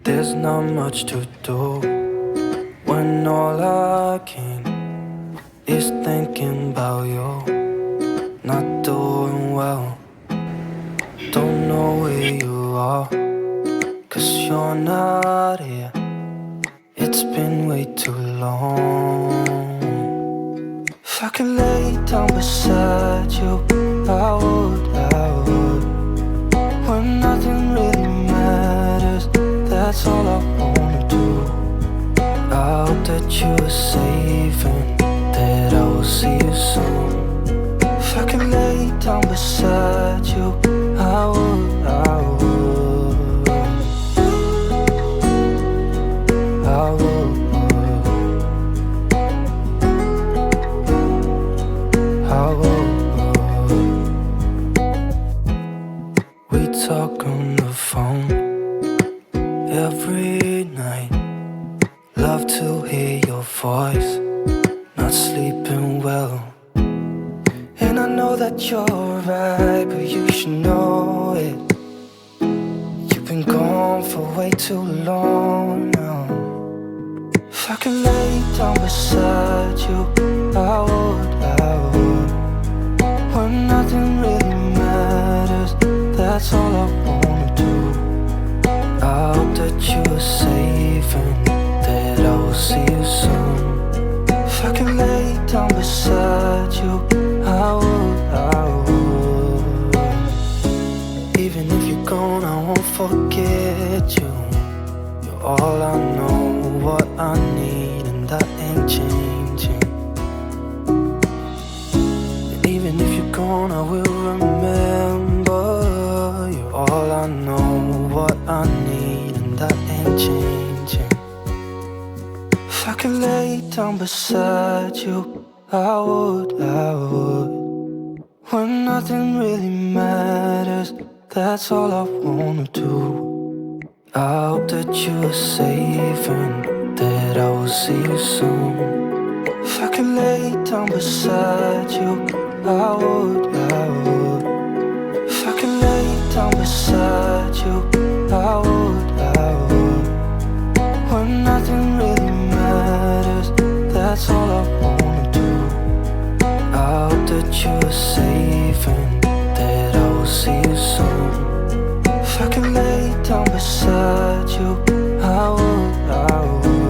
There's not much to do when all I can is thinking about you. Not doing well, don't know where you are, 'cause you're not here. It's been way too long. If I could lay down beside you, I would, when nothing really matters. That's all I wanna do. I hope that you are safe and that I will see you soon. If I could lay down beside you, I would, I would, I would, I would. We talk on the phone every night. Love to hear your voice, not sleeping well. And I know that you're right, but you should know it. You've been gone for way too long now. If I could lay down beside you, I would, I would. When nothing really matters, that's all I wanna do. I hope that you are safe and that I will see you soon. If I could lay down beside you, I would, I would. Even if you're gone, I won't forget you. You're all I know, what I need, and that ain't changing. And even if you're gone, I will remember. You're all I know, what I need, and that ain't changing. If I could lay down beside you, I would, I would. When nothing really matters, that's all I wanna do. I hope that you are safe and that I will see you soon. If I could lay down beside you, I would, I would. If I could lay down beside you, I would, I would. When nothing really matters, that's all I wanna do. I hope that you are safe and that I will see you soon. If I could lay down beside you, I would, I would.